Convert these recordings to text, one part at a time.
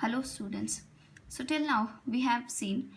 Hello students. So till now we have seen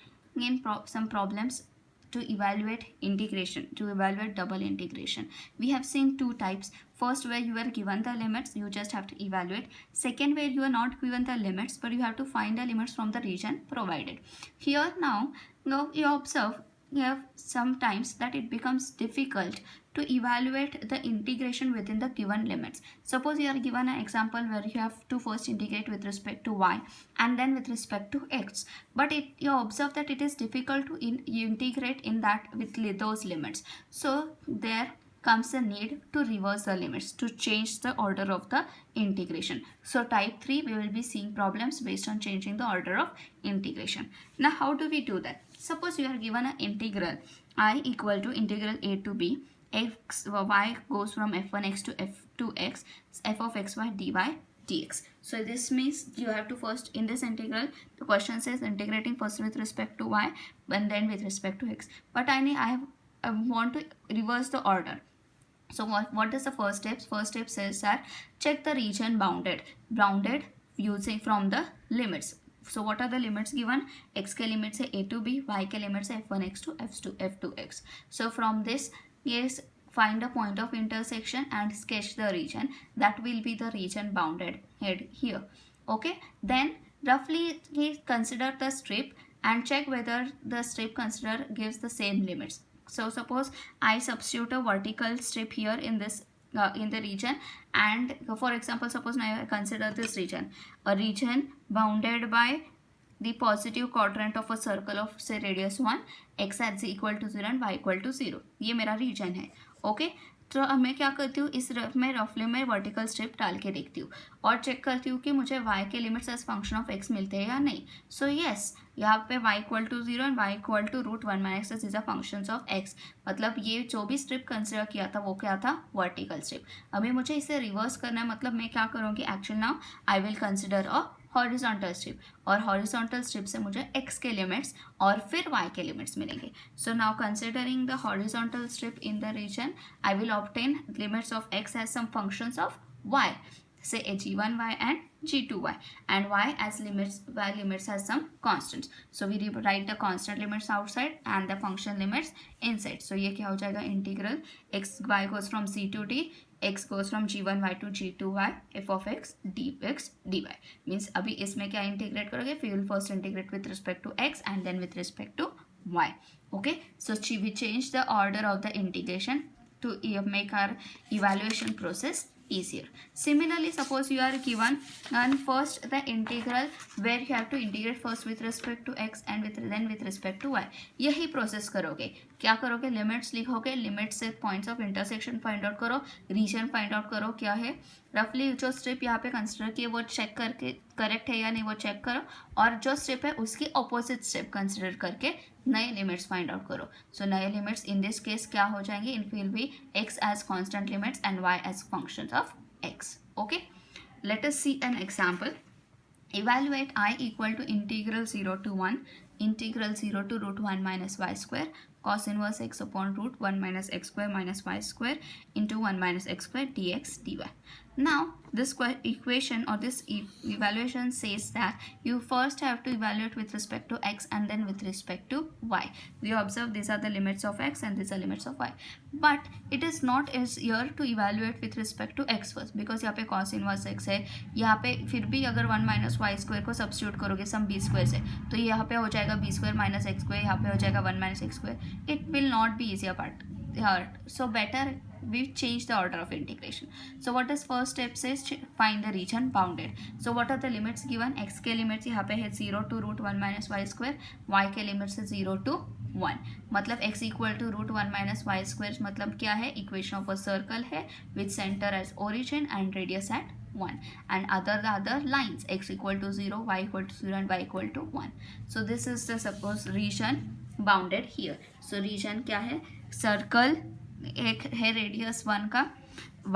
some problems to evaluate integration, to evaluate double integration. We have seen two types. First, where you are given the limits, you just have to evaluate. Second, where you are not given the limits, but you have to find the limits from the region provided. Here now you observe you have sometimes that it becomes difficult to evaluate the integration within the given limits. Suppose you are given an example where you have to first integrate with respect to y and then with respect to x, but you observe that it is difficult to integrate in that with those limits. So there comes the need to reverse the limits, to change the order of the integration. So type 3 we will be seeing problems based on changing the order of integration. Now how do we do that? Suppose you are given an integral I equal to integral a to b, x y goes from f1x to f2x, f of xy dy dx. So this means you have to first, in this integral the question says integrating first with respect to y and then with respect to x, but I want to reverse the order. So what is the first step? First step says that check the region bounded using from the limits. So what are the limits given? X के limits है a to b, y के limits है f1x to f2x. So from this, yes, find a point of intersection and sketch the region. That will be the region bounded head here. Okay, then roughly consider the strip and check whether the strip considered gives the same limits. So suppose I substitute a vertical strip here in this in the region, and for example suppose now I consider this region, a region bounded by the positive quadrant of a circle of say radius 1, x is equal to 0 and y equal to 0. ये मेरा region है. Okay, तो अब मैं क्या करती हूँ, इस में रफली में वर्टिकल स्ट्रिप डाल के देखती हूँ और चेक करती हूँ कि मुझे y के limits as function of x मिलते हैं या नहीं. सो यस, यहाँ पे y equal to 0 and y equal to √1 - x is a functions of x. मतलब ये जो भी स्ट्रिप कंसिडर किया था वो क्या था? Vertical strip. अभी मुझे इसे रिवर्स करना है, मतलब मैं क्या करूँगी, actual now I will consider a horizontal strip, और हॉरिजॉन्टल स्ट्रिप से मुझे x के लिमिट्स और फिर y के लिमिट्स मिलेंगे. So now considering the horizontal strip in the region, I will obtain limits of x as some functions of y, say a g1y and g2y, and y as limits has some constants. So we write the constant limits outside and the function limits inside. So ये क्या हो जाएगा, integral x y goes from c to d, x goes from g1y to g2y, f of x dx dy. Means अभी इसमें क्या integrate करोगे, we will first integrate with respect to x and then with respect to y. Okay, so we change the order of the integration to make our evaluation process easier. Similarly, suppose you are given and first the integral where you have to integrate first with respect to x and then with respect to y. यही process करोगे. क्या करोगे, limits लिखोगे, limit से points of intersection find out करो, reason find out करो क्या है, रफली जो स्ट्रिप यहाँ पे कंसिडर किए वो चेक करके करेक्ट है या नहीं वो चेक करो, और जो स्ट्रिप है उसकी अपोजिट स्ट्रिप कंसिडर करके नए लिमिट्स फाइंड आउट करो. सो नए लिमिट्स इन दिस केस क्या हो जाएंगे, in will be x as constant limits and y as functions of x. Okay, let us see an example. Evaluate I equal to integral 0 to 1 integral 0 to √1 minus y square cos inverse x upon √1 minus x square minus y square into 1 minus x square dx dy. Now this equation or this evaluation says that you first have to evaluate with respect to x and then with respect to y. We observe these are the limits of x and these are limits of y, but it is not as here to evaluate with respect to x first, because यहाँ पे cos inverse x है, यहाँ पे फिर भी अगर 1 minus y square को substitute करोगे सम b square से, तो यहाँ पे हो जाएगा b square minus x square, यहाँ पे हो जाएगा 1 minus x square. It will not be easier part here, so better we change the order of integration. So what is first step says, find the region bounded. So what are the limits given? x के limits यहाँ पे है 0 to √1 minus y square, y के limits है 0 to 1. मतलब x equal to √1 minus y square मतलब क्या है, इक्वेशन ऑफ अ सर्कल है with center as origin and radius at 1, and the other lines x equal to 0, y equal to 0 and y equal to 1. So this is the suppose region bounded here. So region क्या है, circle एक है radius 1 का,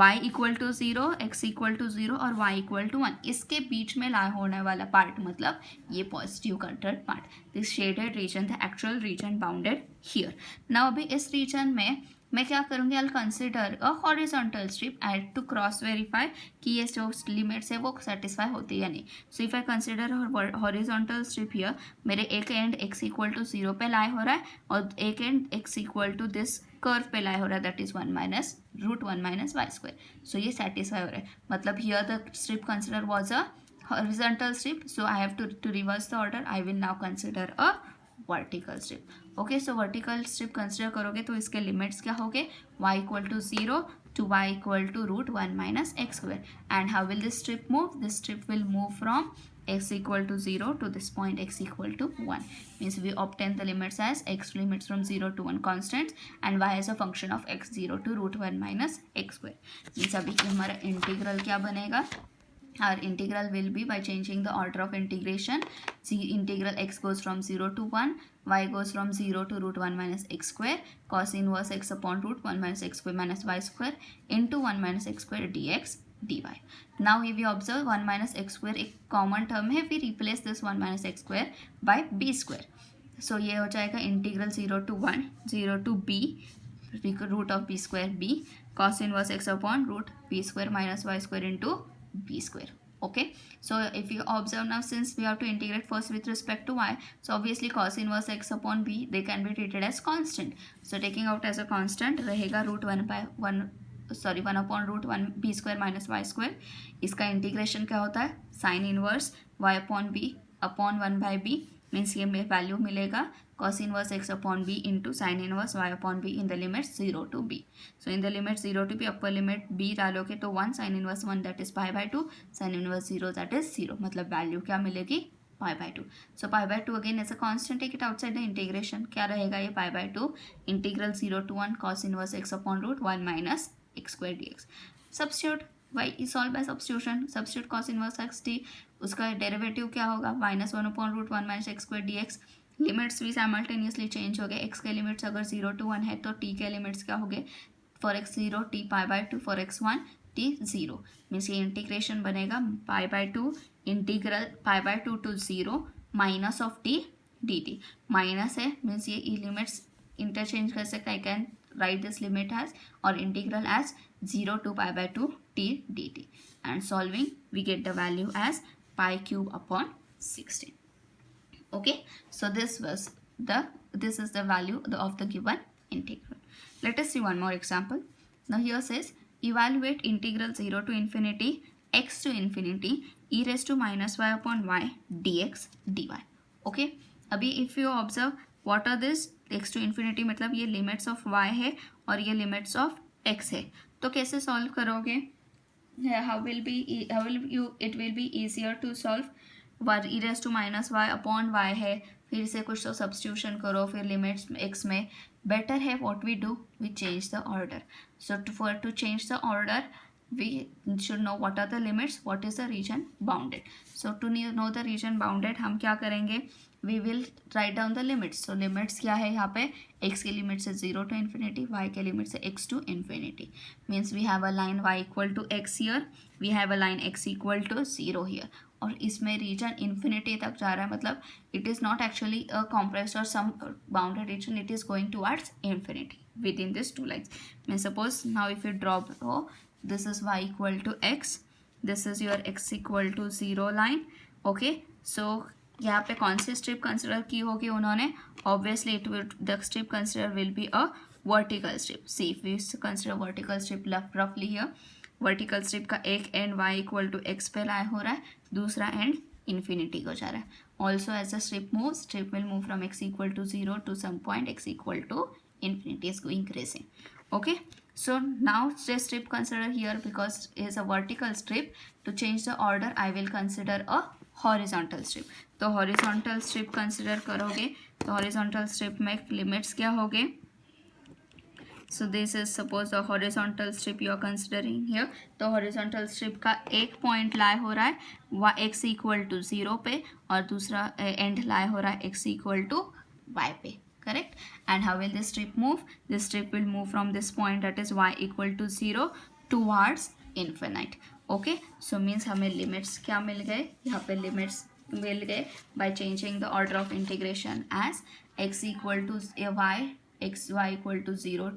y equal to 0, x equal to 0 और y equal to 1, इसके बीच में ला होने वाला पार्ट मतलब ये positive quartered part, this shaded region the actual region bounded here. Now अभी इस रीजन में मैं क्या करूँगी, I consider a horizontal strip and to cross verify कि ये जो लिमिट्स है वो सेटिस्फाई होती है या नहीं. So if I consider horizontal strip here, मेरे एक एंड x इक्वल टू 0 पे लाई हो रहा है और एक and x equal to this curve पे लाई हो रहा है, that is 1 minus root 1 minus y square. So ये सेटिस्फाई हो रहा है, मतलब here the strip consider was a horizontal strip, so I have to reverse the order. I will now consider a vertical strip. Okay, so vertical strip consider करोगे तो इसके limits क्या होंगे, y equal to 0 to y equal to root 1 minus x square. And how will this strip move? This strip will move from x equal to 0 to this point x equal to 1. Means we obtain the limits as x limits from 0 to 1 constants and y as a function of x 0 to root 1 minus x square. Means अभी हमारा integral क्या बनेगा, our integral will be by changing the order of integration. See, integral x goes from 0 to 1, y goes from 0 to root 1 minus x square, cos inverse x upon root 1 minus x square minus y square into 1 minus x square dx dy. Now if we observe 1 minus x square एक common term है, we replace this 1 minus x square by b square. So ये हो जाएगा integral 0 to 1, 0 to b root of b square b, cos inverse x upon root b square minus y square into b square. Okay, so if you observe now, since we have to integrate first with respect to y, so obviously cos inverse x upon b, they can be treated as constant. So taking out as a constant रहेगा root 1 by 1 1 upon root 1 b square minus y square. इसका integration क्या होता है, sine inverse y upon b upon 1 by b, means ये value मिलेगा cos inverse x upon b into sin inverse y upon b in the limits 0 to b. So in the limit 0 to b, upper limit b डालोगे तो 1, sin inverse 1 that is pi by 2, sin inverse 0 that is 0, मतलब value क्या मिलेगी, pi by 2. So pi by 2 again as a constant, take it outside the integration, क्या रहेगा ये pi by 2 integral 0 to 1 cos inverse x upon root 1 minus x square dx. Substitute y is solved by substitution, substitute cos inverse x t, उसका derivative क्या होगा, minus 1 upon root 1 minus x square dx. Limits भी simultaneously change हो गए, x के limits अगर 0 to 1 है तो t के लिमिट्स क्या हो गए, for x 0 t pi by 2, for x 1 t 0. Means ये इंटीग्रेशन बनेगा pi by 2 integral pi by 2 to 0 minus of t dt. Minus है मीन्स ये लिमिट्स इंटरचेंज कर सकते, I can write this limit as और integral as 0 to pi by 2 t dt, and solving we get the value as pi cube upon 16. Okay, so this is the value of the given integral. Let us see one more example. Now here says evaluate integral 0 to infinity x to infinity e raised to minus y upon y dx dy. Okay, अभी if you observe what are this, x to infinity मतलब ये limits of y है और ये limits of x है, तो कैसे solve करोगे, how will it will be easier to solve. e raised to minus y upon y है, फिर से कुछ तो सब्स्टिट्यूशन करो, फिर लिमिट्स x में, बेटर है what we do, we change the order. So to change the order we should know what are the limits, what is the region bounded. So to know the region bounded हम क्या करेंगे, we will write down the limits. So limits क्या है यहाँ पे, x के limit से 0 to infinity, y के लिमिट से x to infinity. Means we have a line y equal to x here, we have a line x equal to 0 here. और इसमें रीजन इन्फिनिटी तक जा रहा है, मतलब it is not actually a compressed और some bounded region, it is going towards infinity within this two lines. Mean suppose now if you drop हो, this is y equal to x, this is your x equal to 0 line. Okay, so यहाँ पे कौन सी strip consider की होगी उन्होंने, obviously it will the strip consider will be a vertical strip. See if you consider vertical strip रफली here, vertical strip का एक end y equal to x पे लाई हो रहा है, दूसरा एंड इन्फिनिटी को जा रहा है. Also as a strip move, strip will move from x equal to 0 to some point x equal to infinity is increasing. Okay, so now the strip consider here because it is a vertical strip. To change the order I will consider a horizontal strip. तो horizontal strip consider करोगे तो horizontal strip में limits क्या होगे. So this is suppose the horizontal strip you are considering here. तो horizontal strip का एक point lie हो रहा है x equal to 0 पे और दूसरा end lie हो रहा है x equal to y पे. Correct? And how will this strip move? This strip will move from this point that is y equal to 0 towards infinite. Okay, so means हमें limits क्या मिल गए, यहाँ पे limits मिल गए by changing the order of integration as x equal to y equal to 0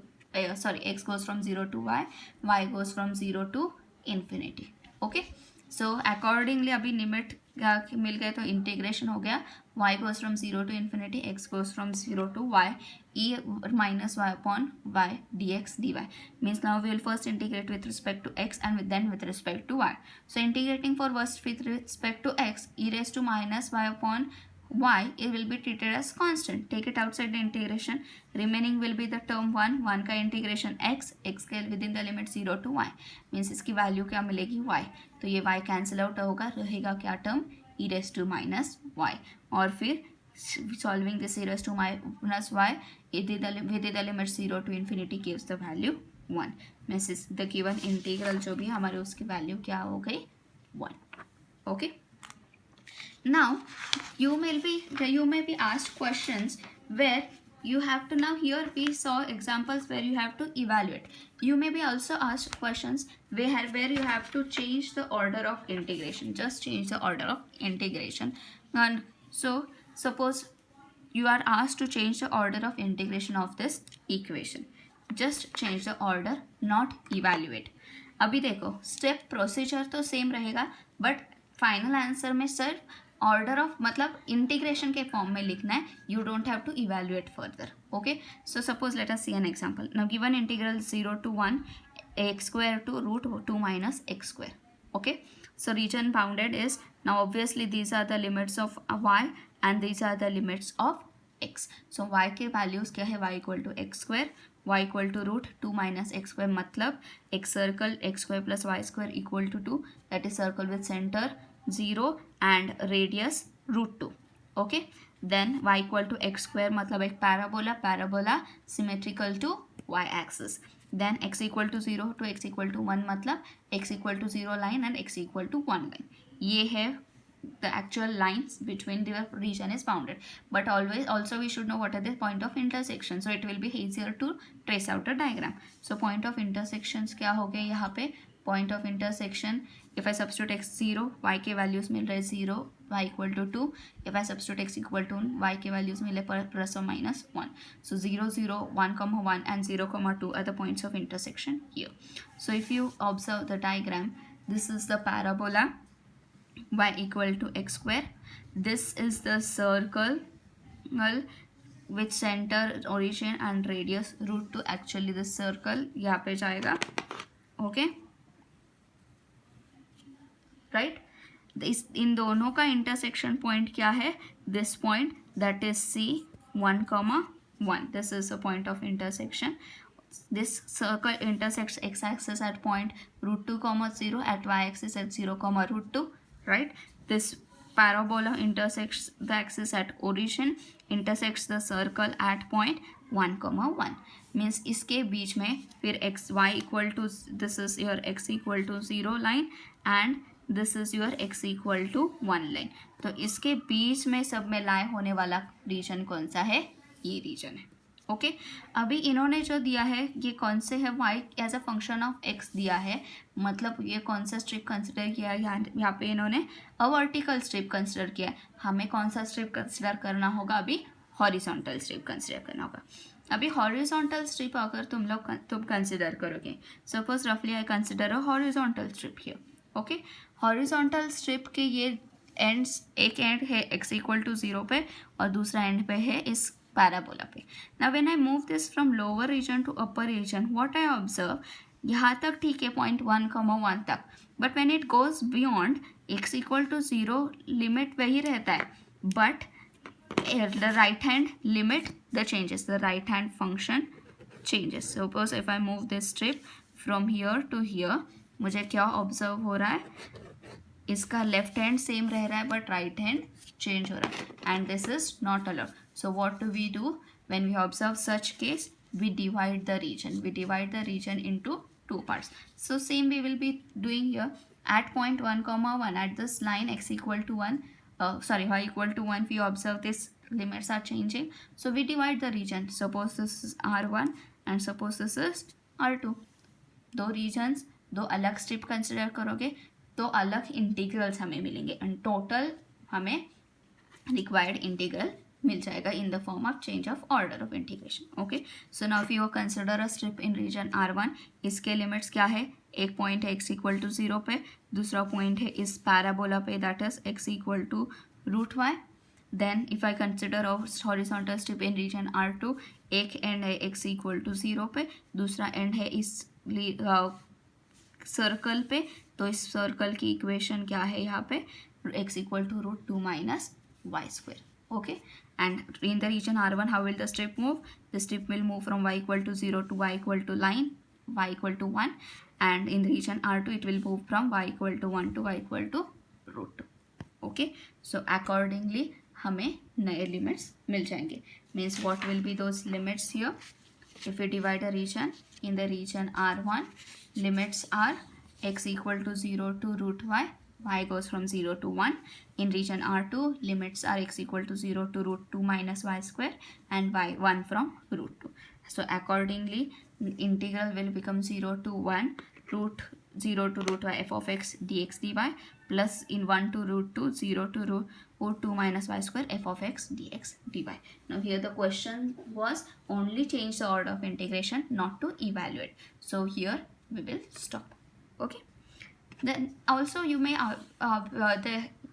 sorry, x goes from 0 to y goes from 0 to infinity. Okay, so accordingly अभी limit मिल गए तो integration हो गया, y goes from 0 to infinity, x goes from 0 to y, e minus y upon y dx dy. Means now we will first integrate with respect to x and then with respect to y. So integrating for first with respect to x, e raised to minus y upon y, it will be treated as constant. Take it outside the integration. Remaining will be the term 1 का integration x के within the limit 0 to y. Means इसकी value क्या मिलेगी y. तो ये y cancel out होगा, रहेगा क्या term e raised to minus y. और फिर solving this e raised to minus y within the limit 0 to infinity gives the value 1. Means the given integral जो भी हमारे उसकी value क्या हो गई 1. Okay. Now you may be asked questions where you have to, now here we saw examples where you have to evaluate. You may be also asked questions where you have to change the order of integration. Just change the order of integration. And so suppose you are asked to change the order of integration of this equation. Just change the order, not evaluate. अभी देखो step procedure तो same रहेगा, but final answer में सिर्फ order of मतलब integration के form में लिखना है. You don't have to evaluate further. Okay, so suppose let us see an example. Now given integral 0 to 1 x square to root 2 minus x square. Okay, so region bounded is, now obviously these are the limits of y and these are the limits of x. So y के values क्या है, y equal to X square, y equal to root 2 minus X square, मतलब x circle X square plus Y square equal to 2, that is circle with centre 0 and radius root 2. Okay, then y equal to x square मतलब एक parabola symmetrical to y axis. Then x equal to 0 to x equal to 1 मतलब x equal to 0 line and x equal to 1 line. ये है the actual lines between the region is bounded, but always also we should know what are the point of intersection, so it will be easier to trace out a diagram. So point of intersections क्या हो गए यहाँ पे, point of intersection, if I substitute x 0, y के values मिल रहे 0, y equal to 2. if I substitute x equal to 1, y के values मिले plus or minus 1. So 0 0 1 comma 1 and 0 comma 2 are the points of intersection here. So if you observe the diagram, this is the parabola y equal to x square. This is the circle with center, origin and radius root 2. actually this circle यहाँ पे जाएगा. Okay, right. इन दोनों का intersection point क्या है, this point that is C 1, 1. This is a point of intersection. This circle intersects x-axis at point root 2, 0, at y-axis at 0, root 2, right? This parabola intersects the axis at origin, intersects the circle at point 1, 1. Means इसके बीच में फिर x y equal to, this is your x equal to 0 line and this is your x equal to 1 line. तो इसके बीच में सब में लाई होने वाला रीजन कौन सा है, ये रीजन है. ओके, अभी इन्होंने जो दिया है ये कौन से है, y as a function of x दिया है, मतलब ये कौन सा स्ट्रिप कंसिडर किया है, यहाँ पे इन्होंने अ वर्टिकल स्ट्रिप कंसिडर किया है. हमें कौन सा स्ट्रिप कंसिडर करना होगा, अभी हॉरिजॉन्टल स्ट्रिप कंसिडर करना होगा. अभी हॉरिजॉन्टल स्ट्रिप अगर तुम कंसिडर करोगे, सपोज रफली आई consider a horizontal strip here. Okay, horizontal strip के ये एंड्स, एक एंड है x इक्वल टू 0 पे और दूसरा एंड पे है इस पैराबोला पे. Now when I move this from lower region to upper region, what I observe, यहाँ तक ठीक है पॉइंट 1, 1 तक, but when it goes beyond x equal to 0 limit वही रहता है, but the right hand limit the changes, the right hand function changes. Suppose if I move this strip from here to here, मुझे क्या observe हो रहा है, इसका left hand same रह रहा है बट राइट हैंड चेंज हो रहा है, and this is not allowed. So what do we do when we observe such case, we divide the region into two parts. So same we will be doing here at point 1, 1 at this line x equal to 1, y equal to 1, we observe this limits are changing, so we divide the region. Suppose this is R1 and suppose this is R2. दो regions, दो अलग strip consider करोगे तो अलग integrals हमें मिलेंगे, and total हमें required integral मिल जाएगा in the form of change of order of integration. Okay, so now if you consider a strip in region R1, इसके लिमिट्स क्या है? एक पॉइंट है x इक्वल टू 0 पे, दूसरा पॉइंट है इस पैराबोला पे that is x equal to root Y. Then if I consider a horizontal strip in region R2, एक एंड है x इक्वल टू 0 पे, दूसरा एंड है इस सर्कल पे. तो इस सर्कल की इक्वेशन क्या है यहाँ पे? x equal to root 2 minus Y square. Okay, and in the region R1, how will the strip move? The strip will move from y equal to 0 to y equal to line, y equal to 1, and in the region R2 it will move from y equal to 1 to y equal to root 2. Okay, so accordingly हमें नए limits मिल जाएंगे. Means what will be those limits here? If we divide a region, in the region R1 limits are x equal to 0 to root y goes from 0 to 1. In region R2, limits are x equal to 0 to root 2 minus y square and y 1 from root 2. So accordingly, integral will become 0 to 1 root 0 to root y f of x dx dy plus in 1 to root 2 0 to root 2 minus y square f of x dx dy. Now here the question was only change the order of integration, not to evaluate. So here we will stop. Okay. Then also you may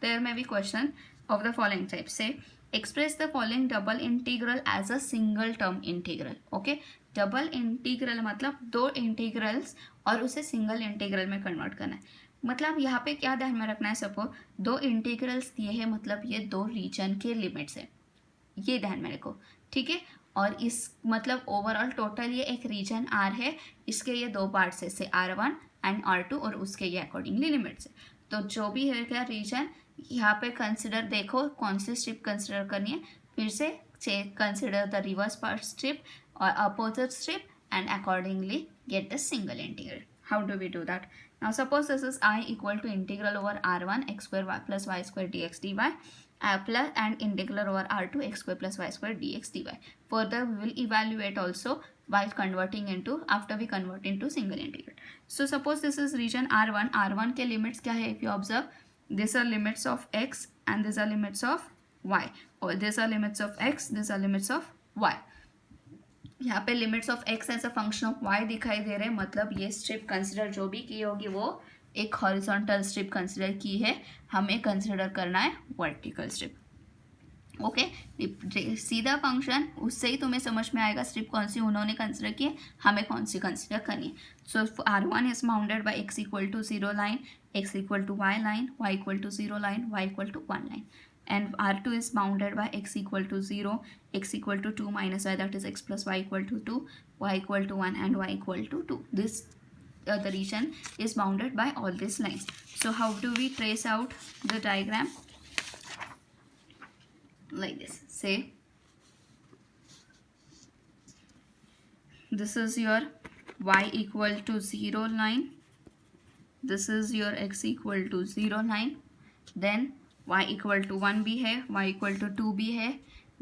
there may be question of the following type. Say express the following double integral as a single term integral. Okay, double integral मतलब दो integrals और उसे single integral में convert करना है. मतलब यहाँ पे क्या ध्यान में रखना है? सपोज दो इंटीग्रल्स दिए हैं, मतलब ये दो रीजन के लिमिट्स है, ये ध्यान में रखो. ठीक है, और इस मतलब ओवरऑल टोटल ये एक रीजन R है, इसके ये दो पार्ट्स है, से R1 एंड R2 और उसके ये अकॉर्डिंगली लिमिट्स है. तो जो भी है क्या रीजन, यहाँ पे कंसिडर देखो कौन सी स्ट्रिप कंसिडर करनी है. फिर से consider the reverse part strip और opposite strip and accordingly get the single integral. How do we do that? Now suppose this is I equal to integral over R1 x square y plus y square dx dy plus and integral over R2 x square plus y square dx dy. Further we will evaluate also by converting into, after we convert into single integral. So suppose this is region R1. R1 के limits क्या है? If you observe, these are limits of x and these are limits of y, or these are limits of x, these are limits of y. यहाँ पे limits of X as a function of Y दिखाई दे रहे हैं, मतलब ये strip consider जो भी की होगी वो एक हॉरिजॉन्टल स्ट्रिप कंसिडर की है, हमें कंसिडर करना है वर्टिकल स्ट्रिप. ओके, सीधा फंक्शन, उससे ही तुम्हें समझ में आएगा स्ट्रिप कौन सी उन्होंने कंसिडर की है, हमें कौन सी कंसिडर करनी है. So R1 is bounded by x equal to 0 line, x equal to y line, y equal to 0 line, y equal to 1 line. And R2 is bounded by x equal to 0, x equal to 2 minus y, that is x plus y equal to 2, y equal to 1 and y equal to 2. This the region is bounded by all these lines. So how do we trace out the diagram? Like this. Say this is your y equal to 0 line, this is your x equal to 0 line, then y equal to 1 भी है, y equal to 2 भी है,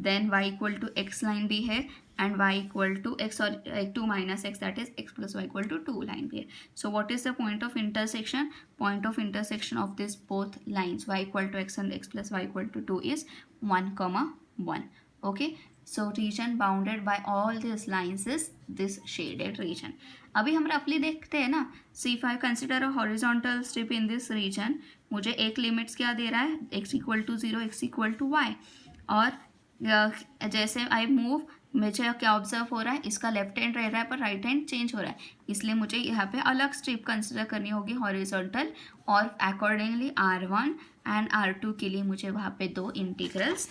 then y equal to x line भी है, and y equal to x और 2 minus x, that is x plus y equal to 2 line भी है. So what is the point of intersection? Point of intersection of this both lines y equal to x and x plus y equal to 2 is 1,1. Okay, so region bounded by all this lines is this shaded region. अभी हम रफली देखते हैं ना. See if I consider a horizontal strip in this region, मुझे एक limits क्या दे रहा है? x equal to 0, x equal to y, और जैसे आई मूव मुझे क्या ऑब्जर्व हो रहा है, इसका लेफ्ट हैंड रह रहा है पर राइट हैंड चेंज हो रहा है, इसलिए मुझे यहाँ पे अलग स्ट्रिप कंसिडर करनी होगी हॉरिजॉन्टल, और अकॉर्डिंगली R1 एंड R2 के लिए मुझे वहाँ पे दो इंटीग्रल्स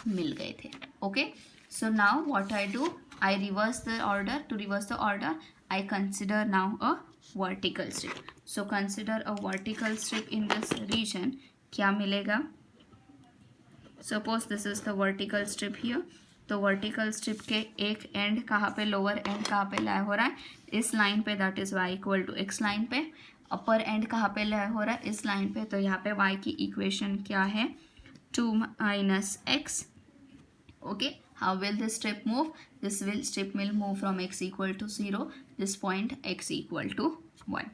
मिल गए थे. Okay, so now what I do, I reverse the order. To reverse the order, I consider now a vertical strip. So consider a vertical strip in this region. क्या मिलेगा? Suppose this is the vertical strip here. तो vertical strip के एक and कहाँ पे, lower and कहाँ पे lie हो रहा है? इस लाइन पे, that is y equal to x line पे. अपर एंड कहाँ पे लाई हो रहा है? इस लाइन पे. तो यहाँ पे y की इक्वेशन क्या है? 2 minus x. Okay, how will this strip move? This strip will move from x equal to 0, this point x equal to 1.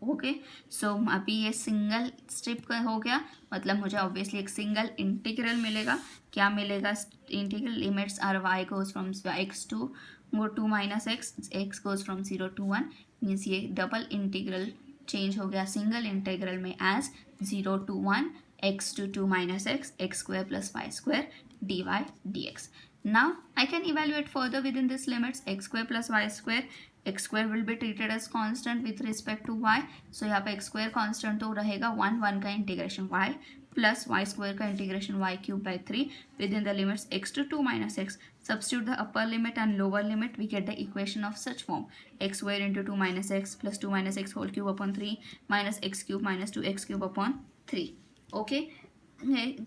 Okay so अभी ये सिंगल स्ट्रिप का हो गया, मतलब मुझे ऑब्वियसली एक सिंगल इंटीग्रल मिलेगा. क्या मिलेगा? Integral limits are y goes from x to minus x goes from 0 to 1. Means ये डबल इंटीग्रल चेंज हो गया सिंगल इंटीग्रल में as 0 to 1 x to 2 minus x square plus y square dy dx. Now I can evaluate further within this limits. X square plus y square, x square will be treated as constant with respect to y. So यहाँ पे x square constant तो रहेगा 1 का integration y plus y square का integration y cube by 3 within the limits x to 2 minus x. Substitute the upper limit and lower limit, we get the equation of such form: x square into 2 minus x plus 2 minus x whole cube upon 3 minus x cube minus 2x cube upon 3. Okay,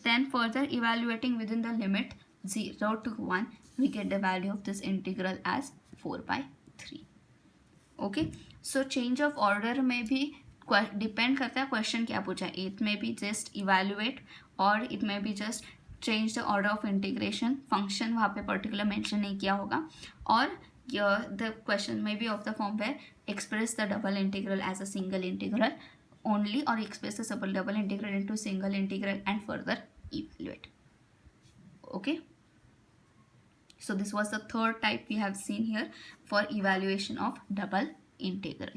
then further evaluating within the limit 0 to 1, we get the value of this integral as 4 by 3. Okay so change of order में भी depend करता है question क्या पूछा है. It may be just evaluate और it may be just change the order of integration. Function वहाँ पे पर्टिकुलर मेंशन नहीं किया होगा. और the question may be of the form where express the double integral as a single integral only, or express the double integral into single integral and further evaluate. Okay, so this was the third type we have seen here for evaluation of double integral.